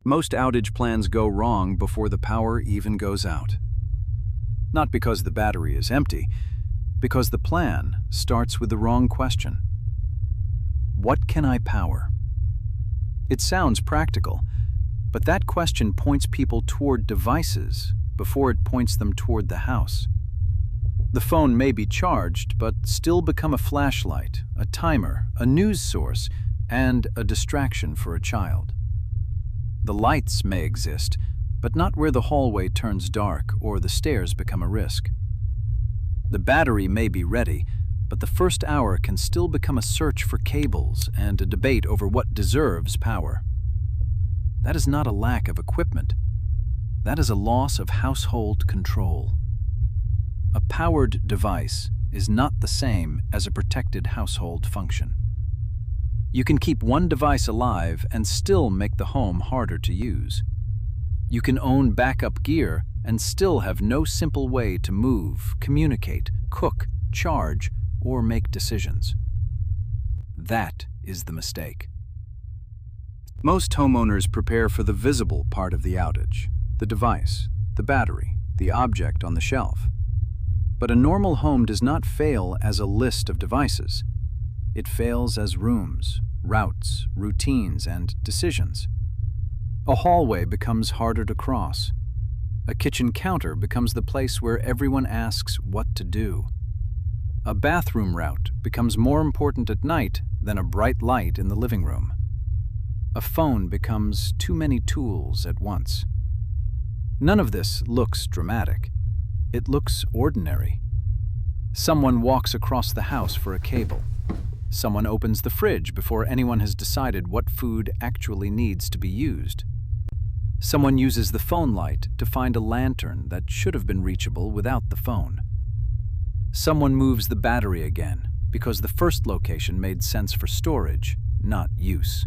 Most outage plans go wrong before the power even goes out. Not because the battery is empty, because the plan starts with the wrong question. What can I power? It sounds practical, but that question points people toward devices before it points them toward the house. The phone may be charged, but still become a flashlight, a timer, a news source, and a distraction for a child. The lights may exist, but not where the hallway turns dark or the stairs become a risk. The battery may be ready, but the first hour can still become a search for cables and a debate over what deserves power. That is not a lack of equipment. That is a loss of household control. A powered device is not the same as a protected household function. You can keep one device alive and still make the home harder to use. You can own backup gear and still have no simple way to move, communicate, cook, charge, or make decisions. That is the mistake. Most homeowners prepare for the visible part of the outage, the device, the battery, the object on the shelf. But a normal home does not fail as a list of devices. It fails as rooms, routes, routines, and decisions. A hallway becomes harder to cross. A kitchen counter becomes the place where everyone asks what to do. A bathroom route becomes more important at night than a bright light in the living room. A phone becomes too many tools at once. None of this looks dramatic. It looks ordinary. Someone walks across the house for a cable. Someone opens the fridge before anyone has decided what food actually needs to be used. Someone uses the phone light to find a lantern that should have been reachable without the phone. Someone moves the battery again because the first location made sense for storage, not use.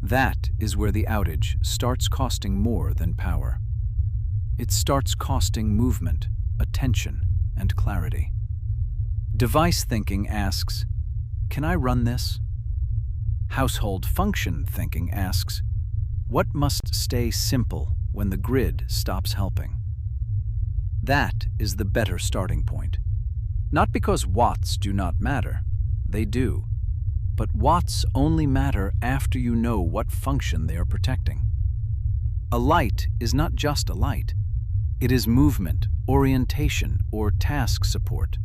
That is where the outage starts costing more than power. It starts costing movement, attention, and clarity. Device thinking asks, can I run this? Household function thinking asks, what must stay simple when the grid stops helping? That is the better starting point. Not because watts do not matter, they do. But watts only matter after you know what function they are protecting. A light is not just a light. It is movement, orientation, or task support.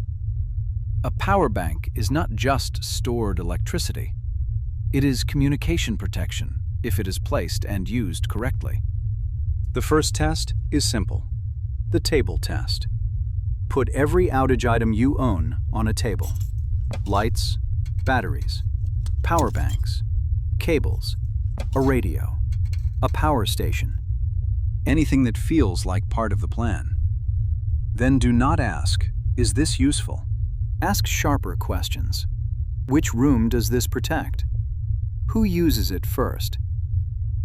A power bank is not just stored electricity. It is communication protection if it is placed and used correctly. The first test is simple. The table test. Put every outage item you own on a table. Lights, batteries, power banks, cables, a radio, a power station, anything that feels like part of the plan. Then do not ask, is this useful? Ask sharper questions. Which room does this protect? Who uses it first?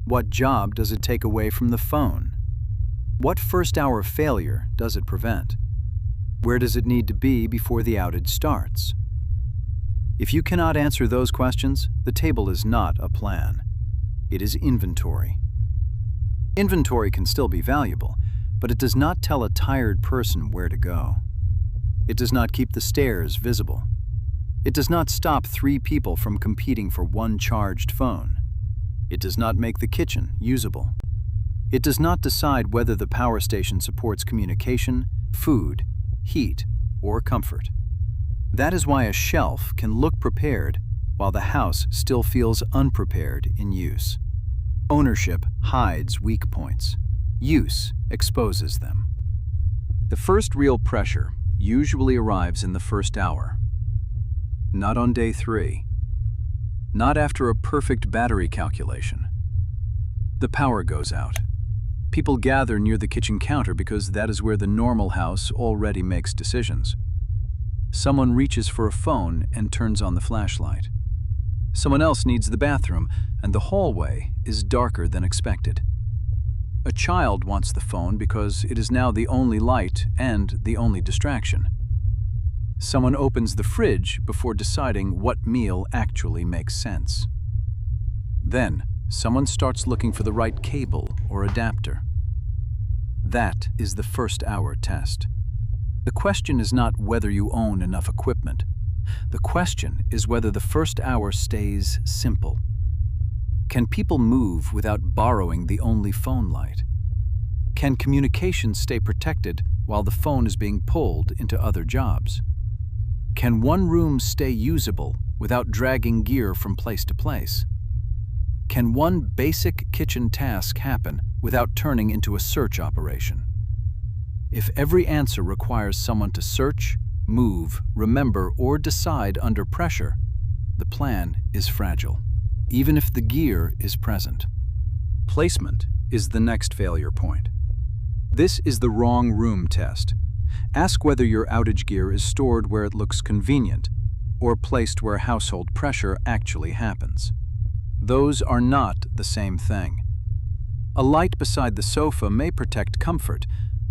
What job does it take away from the phone? What first-hour failure does it prevent? Where does it need to be before the outage starts? If you cannot answer those questions, the table is not a plan. It is inventory. Inventory can still be valuable, but it does not tell a tired person where to go. It does not keep the stairs visible. It does not stop 3 people from competing for one charged phone. It does not make the kitchen usable. It does not decide whether the power station supports communication, food, heat, or comfort. That is why a shelf can look prepared while the house still feels unprepared in use. Ownership hides weak points. Use exposes them. The first real pressure usually arrives in the first hour. Not on day 3. Not after a perfect battery calculation. The power goes out. People gather near the kitchen counter because that is where the normal house already makes decisions. Someone reaches for a phone and turns on the flashlight. Someone else needs the bathroom, and the hallway is darker than expected. A child wants the phone because it is now the only light and the only distraction. Someone opens the fridge before deciding what meal actually makes sense. Then, someone starts looking for the right cable or adapter. That is the first hour test. The question is not whether you own enough equipment. The question is whether the first hour stays simple. Can people move without borrowing the only phone light? Can communication stay protected while the phone is being pulled into other jobs? Can one room stay usable without dragging gear from place to place? Can one basic kitchen task happen without turning into a search operation? If every answer requires someone to search, move, remember, or decide under pressure, the plan is fragile, even if the gear is present. Placement is the next failure point. This is the wrong room test. Ask whether your outage gear is stored where it looks convenient or placed where household pressure actually happens. Those are not the same thing. A light beside the sofa may protect comfort.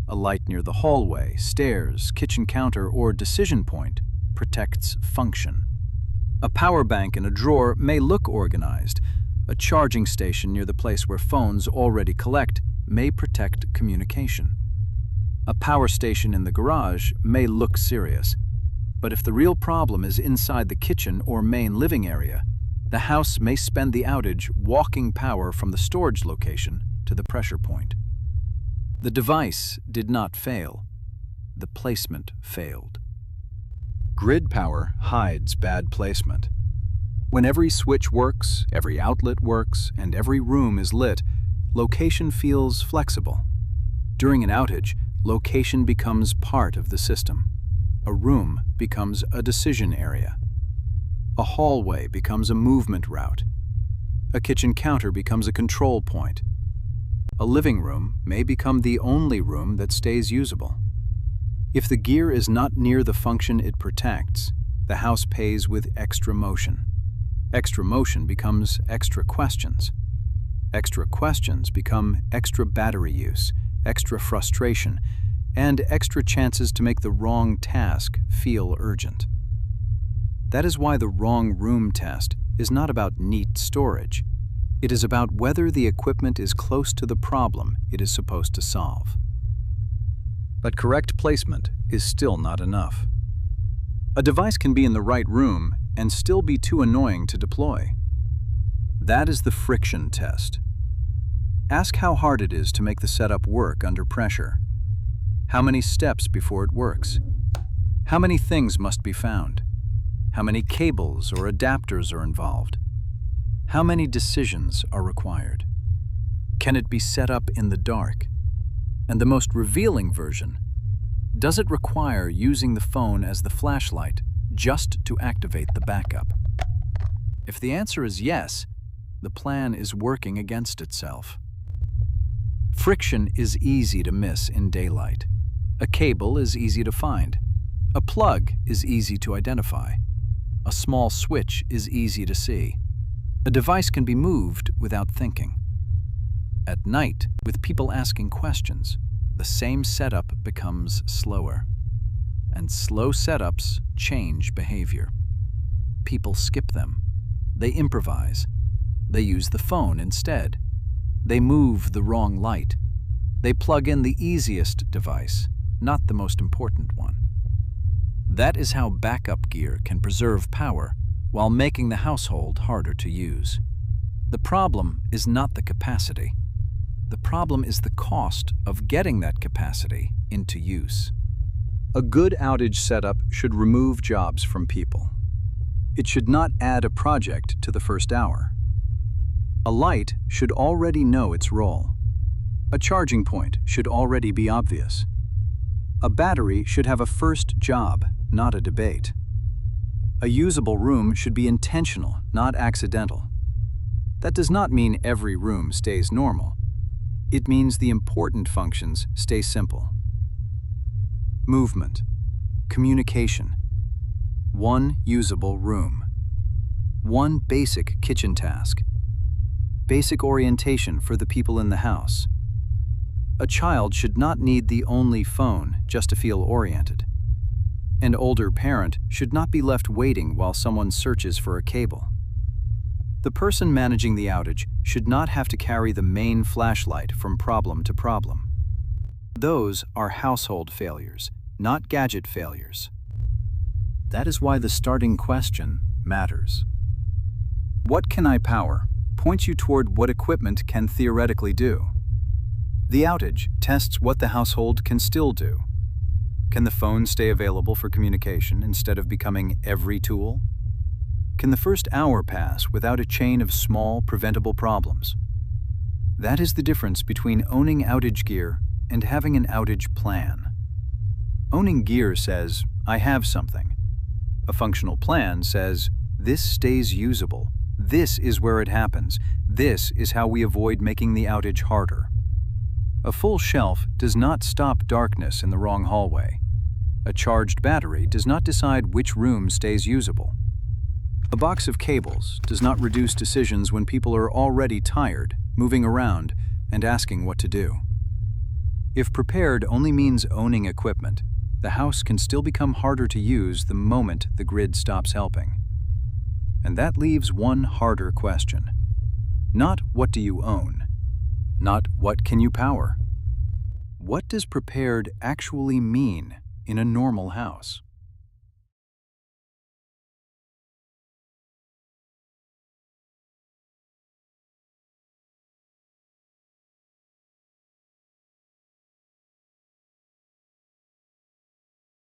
A light near the hallway, stairs, kitchen counter, or decision point protects function. A power bank in a drawer may look organized. A charging station near the place where phones already collect may protect communication. A power station in the garage may look serious, but if the real problem is inside the kitchen or main living area, the house may spend the outage walking power from the storage location to the pressure point. The device did not fail. The placement failed. Grid power hides bad placement. When every switch works, every outlet works, and every room is lit, location feels flexible. During an outage, location becomes part of the system. A room becomes a decision area. A hallway becomes a movement route. A kitchen counter becomes a control point. A living room may become the only room that stays usable. If the gear is not near the function it protects, the house pays with extra motion. Extra motion becomes extra questions. Extra questions become extra battery use, extra frustration, and extra chances to make the wrong task feel urgent. That is why the wrong room test is not about neat storage. It is about whether the equipment is close to the problem it is supposed to solve. But correct placement is still not enough. A device can be in the right room and still be too annoying to deploy. That is the friction test. Ask how hard it is to make the setup work under pressure. How many steps before it works? How many things must be found? How many cables or adapters are involved? How many decisions are required? Can it be set up in the dark? And the most revealing version, does it require using the phone as the flashlight just to activate the backup? If the answer is yes, the plan is working against itself. Friction is easy to miss in daylight. A cable is easy to find. A plug is easy to identify. A small switch is easy to see. A device can be moved without thinking. At night, with people asking questions, the same setup becomes slower. And slow setups change behavior. People skip them. They improvise. They use the phone instead. They move the wrong light. They plug in the easiest device, not the most important one. That is how backup gear can preserve power while making the household harder to use. The problem is not the capacity. The problem is the cost of getting that capacity into use. A good outage setup should remove jobs from people. It should not add a project to the first hour. A light should already know its role. A charging point should already be obvious. A battery should have a first job, not a debate. A usable room should be intentional, not accidental. That does not mean every room stays normal. It means the important functions stay simple. Movement, communication, one usable room, one basic kitchen task, basic orientation for the people in the house. A child should not need the only phone just to feel oriented. An older parent should not be left waiting while someone searches for a cable. The person managing the outage should not have to carry the main flashlight from problem to problem. Those are household failures, not gadget failures. That is why the starting question matters. What can I power points you toward what equipment can theoretically do. The outage tests what the household can still do. Can the phone stay available for communication instead of becoming every tool? Can the first hour pass without a chain of small, preventable problems? That is the difference between owning outage gear and having an outage plan. Owning gear says, I have something. A functional plan says, this stays usable. This is where it happens. This is how we avoid making the outage harder. A full shelf does not stop darkness in the wrong hallway. A charged battery does not decide which room stays usable. A box of cables does not reduce decisions when people are already tired, moving around, and asking what to do. If prepared only means owning equipment, the house can still become harder to use the moment the grid stops helping. And that leaves one harder question. Not what do you own? Not what can you power? What does prepared actually mean in a normal house?